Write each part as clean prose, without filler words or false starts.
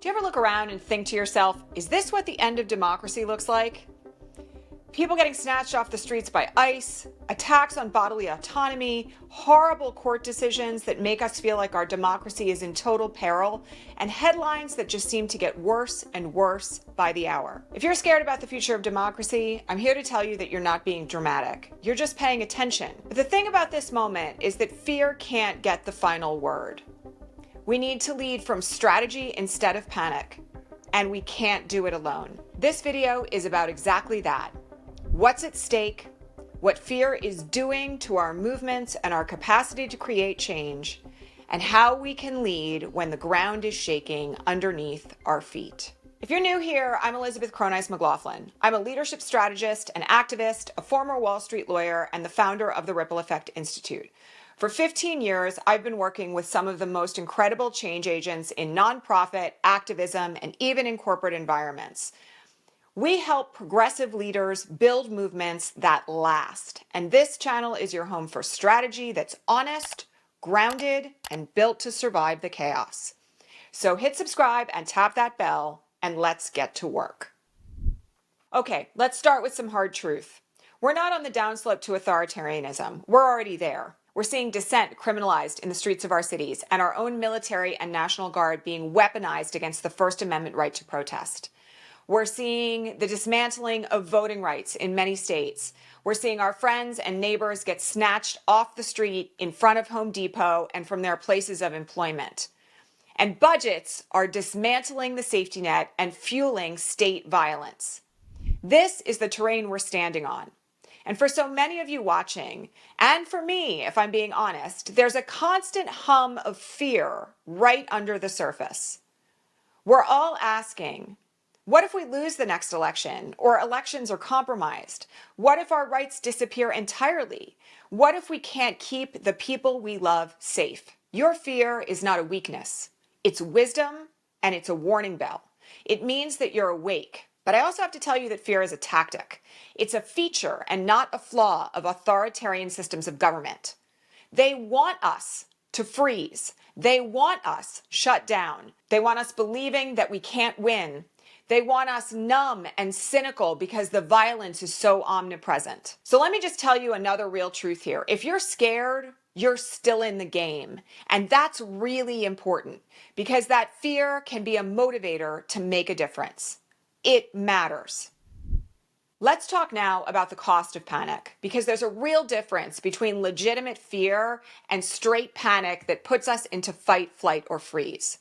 Do you ever look around and think to yourself, is this what the end of democracy looks like? People getting snatched off the streets by ICE, attacks on bodily autonomy, horrible court decisions that make us feel like our democracy is in total peril, and headlines that just seem to get worse and worse by the hour. If you're scared about the future of democracy, I'm here to tell you that you're not being dramatic. You're just paying attention. But the thing about this moment is that fear can't get the final word. We need to lead from strategy instead of panic, and we can't do it alone. This video is about exactly that. What's at stake, what fear is doing to our movements and our capacity to create change, and how we can lead when the ground is shaking underneath our feet. If you're new here, I'm Elizabeth Cronise McLaughlin. I'm a leadership strategist, an activist, a former Wall Street lawyer, and the founder of the Ripple Effect Institute. For 15 years, I've been working with some of the most incredible change agents in nonprofit, activism, and even in corporate environments. We help progressive leaders build movements that last. And this channel is your home for strategy that's honest, grounded, and built to survive the chaos. So hit subscribe and tap that bell, and let's get to work. Okay, let's start with some hard truth. We're not on the downslope to authoritarianism. We're already there. We're seeing dissent criminalized in the streets of our cities and our own military and National Guard being weaponized against the First Amendment right to protest. We're seeing the dismantling of voting rights in many states. We're seeing our friends and neighbors get snatched off the street in front of Home Depot and from their places of employment. And budgets are dismantling the safety net and fueling state violence. This is the terrain we're standing on. And for so many of you watching, and for me, if I'm being honest, there's a constant hum of fear right under the surface. We're all asking, what if we lose the next election or elections are compromised? What if our rights disappear entirely? What if we can't keep the people we love safe? Your fear is not a weakness. It's wisdom, and it's a warning bell. It means that you're awake. But I also have to tell you that fear is a tactic. It's a feature and not a flaw of authoritarian systems of government. They want us to freeze. They want us shut down. They want us believing that we can't win. They want us numb and cynical because the violence is so omnipresent. So let me just tell you another real truth here. If you're scared, you're still in the game. And that's really important because that fear can be a motivator to make a difference. It matters. Let's talk now about the cost of panic, because there's a real difference between legitimate fear and straight panic that puts us into fight, flight, or freeze.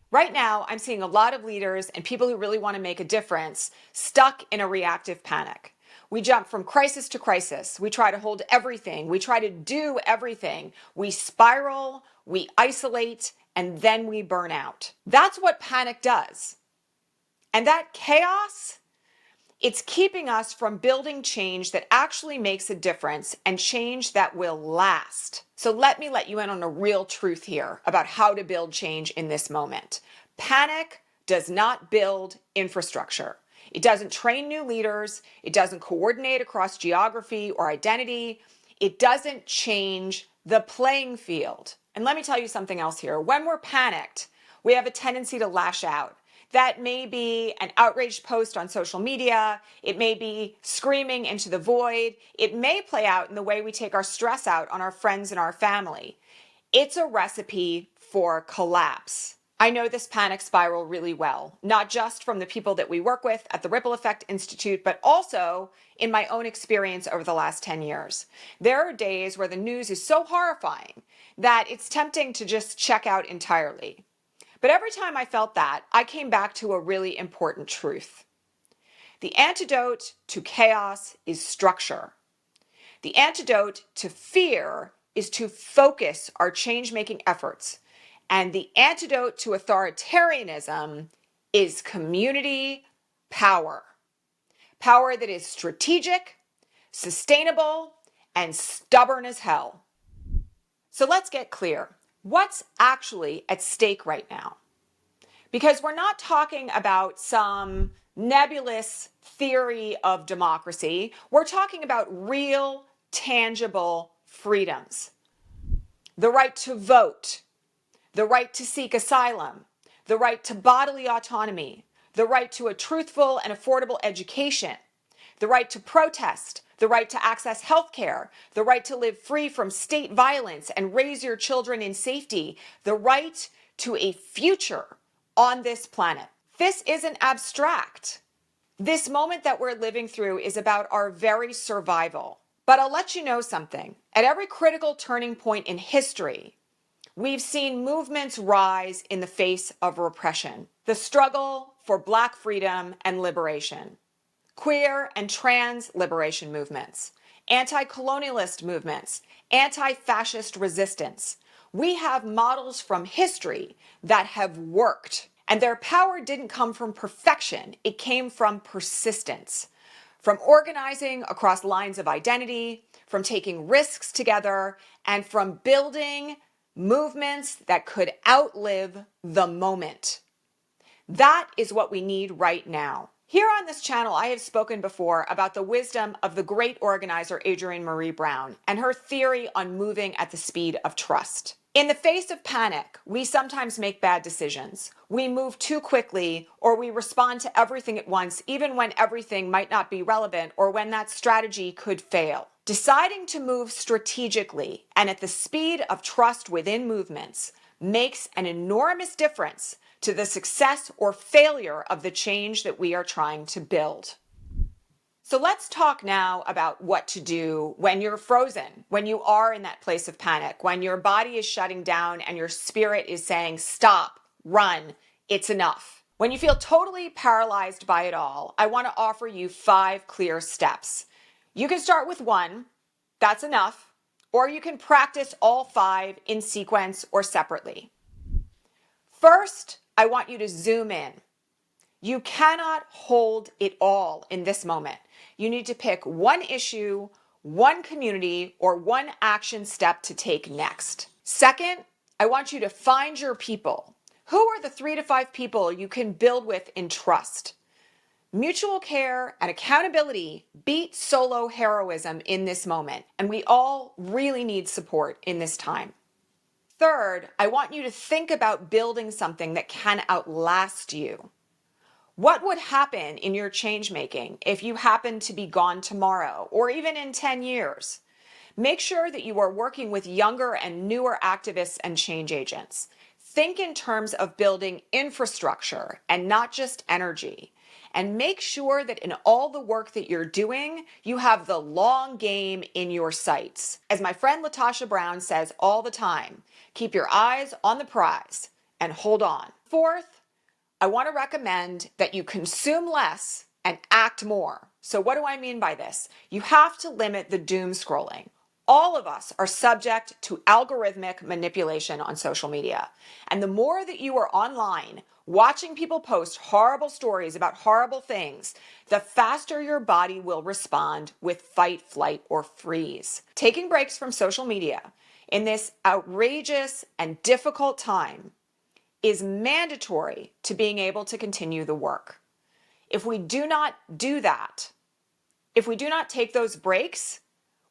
Right now, I'm seeing a lot of leaders and people who really want to make a difference stuck in a reactive panic. We jump from crisis to crisis. We try to hold everything. We try to do everything. We spiral, we isolate, and then we burn out. That's what panic does. And that chaos, it's keeping us from building change that actually makes a difference and change that will last. So let me let you in on a real truth here about how to build change in this moment. Panic does not build infrastructure. It doesn't train new leaders. It doesn't coordinate across geography or identity. It doesn't change the playing field. And let me tell you something else here. When we're panicked, we have a tendency to lash out. That may be an outraged post on social media. It may be screaming into the void. It may play out in the way we take our stress out on our friends and our family. It's a recipe for collapse. I know this panic spiral really well, not just from the people that we work with at the Ripple Effect Institute, but also in my own experience over the last 10 years. There are days where the news is so horrifying that it's tempting to just check out entirely. But every time I felt that, I came back to a really important truth. The antidote to chaos is structure. The antidote to fear is to focus our change-making efforts. And the antidote to authoritarianism is community power. Power that is strategic, sustainable, and stubborn as hell. So let's get clear. What's actually at stake right now? Because we're not talking about some nebulous theory of democracy. We're talking about real, tangible freedoms. The right to vote, the right to seek asylum, the right to bodily autonomy, the right to a truthful and affordable education, the right to protest, the right to access health care, the right to live free from state violence and raise your children in safety, the right to a future on this planet. This isn't abstract. This moment that we're living through is about our very survival. But I'll let you know something. At every critical turning point in history, we've seen movements rise in the face of repression. The struggle for Black freedom and liberation, queer and trans liberation movements, anti-colonialist movements, anti-fascist resistance. We have models from history that have worked, and their power didn't come from perfection. It came from persistence, from organizing across lines of identity, from taking risks together, and from building movements that could outlive the moment. That is what we need right now. Here on this channel, I have spoken before about the wisdom of the great organizer Adrienne Maree Brown and her theory on moving at the speed of trust. In the face of panic, we sometimes make bad decisions. We move too quickly, or we respond to everything at once, even when everything might not be relevant or when that strategy could fail. Deciding to move strategically and at the speed of trust within movements makes an enormous difference to the success or failure of the change that we are trying to build. So let's talk now about what to do when you're frozen, when you are in that place of panic, when your body is shutting down and your spirit is saying, stop, run, it's enough. When you feel totally paralyzed by it all, I want to offer you 5 clear steps. You can start with 1, that's enough, or you can practice all 5 in sequence or separately. First, I want you to zoom in. You cannot hold it all in this moment. You need to pick one issue, one community, or one action step to take next. Second, I want you to find your people. Who are the 3 to 5 people you can build with in trust? Mutual care and accountability beat solo heroism in this moment, and we all really need support in this time. Third, I want you to think about building something that can outlast you. What would happen in your change making if you happen to be gone tomorrow or even in 10 years? Make sure that you are working with younger and newer activists and change agents. Think in terms of building infrastructure and not just energy. And make sure that in all the work that you're doing, you have the long game in your sights. As my friend Latasha Brown says all the time, keep your eyes on the prize and hold on. Fourth, I want to recommend that you consume less and act more. So what do I mean by this? You have to limit the doom scrolling. All of us are subject to algorithmic manipulation on social media. And the more that you are online, watching people post horrible stories about horrible things, the faster your body will respond with fight, flight, or freeze. Taking breaks from social media in this outrageous and difficult time is mandatory to being able to continue the work. If we do not do that, if we do not take those breaks,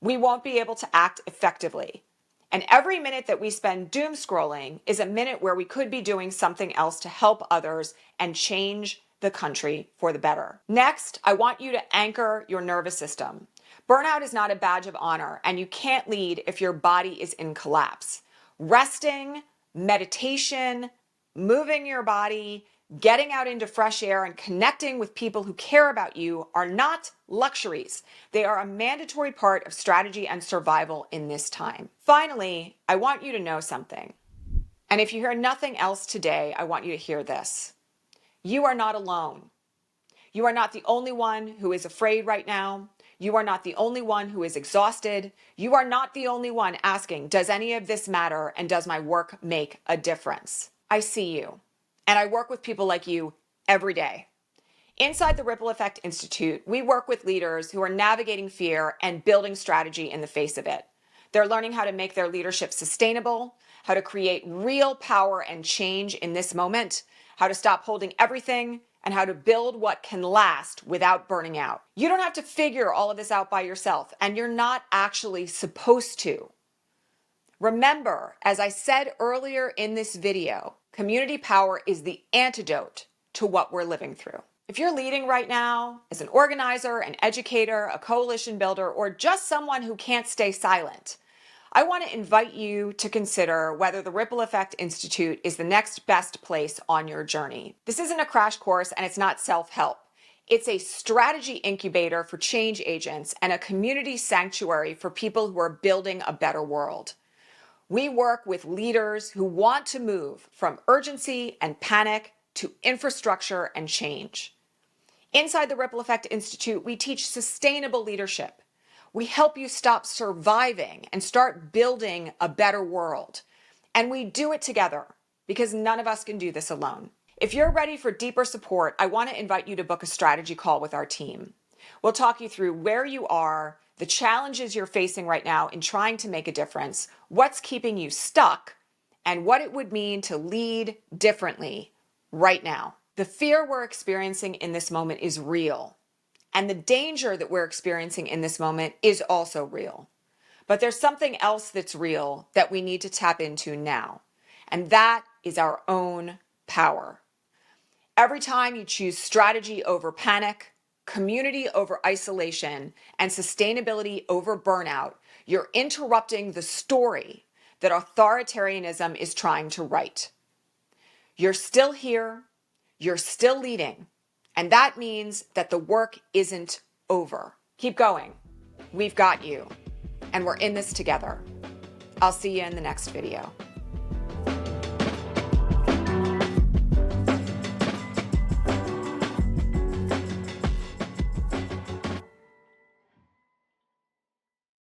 we won't be able to act effectively. And every minute that we spend doom scrolling is a minute where we could be doing something else to help others and change the country for the better. Next, I want you to anchor your nervous system. Burnout is not a badge of honor, and you can't lead if your body is in collapse. Resting, meditation, moving your body, getting out into fresh air, and connecting with people who care about you are not luxuries. They are a mandatory part of strategy and survival in this time. Finally, I want you to know something. And if you hear nothing else today, I want you to hear this. You are not alone. You are not the only one who is afraid right now. You are not the only one who is exhausted. You are not the only one asking, does any of this matter and does my work make a difference? I see you, and I work with people like you every day. Inside the Ripple Effect Institute, we work with leaders who are navigating fear and building strategy in the face of it. They're learning how to make their leadership sustainable, how to create real power and change in this moment, how to stop holding everything, and how to build what can last without burning out. You don't have to figure all of this out by yourself, and you're not actually supposed to. Remember, as I said earlier in this video, Community power is the antidote to what we're living through. If you're leading right now as an organizer, an educator, a coalition builder, or just someone who can't stay silent, I want to invite you to consider whether the Ripple Effect Institute is the next best place on your journey. This isn't a crash course and it's not self-help. It's a strategy incubator for change agents and a community sanctuary for people who are building a better world. We work with leaders who want to move from urgency and panic to infrastructure and change. Inside the Ripple Effect Institute, we teach sustainable leadership. We help you stop surviving and start building a better world. And we do it together because none of us can do this alone. If you're ready for deeper support, I want to invite you to book a strategy call with our team. We'll talk you through where you are, the challenges you're facing right now in trying to make a difference, what's keeping you stuck, and what it would mean to lead differently right now. The fear we're experiencing in this moment is real, and the danger that we're experiencing in this moment is also real. But there's something else that's real that we need to tap into now, and that is our own power. Every time you choose strategy over panic, community over isolation, and sustainability over burnout, you're interrupting the story that authoritarianism is trying to write. You're still here, you're still leading, and that means that the work isn't over. Keep going. We've got you, and we're in this together. I'll see you in the next video.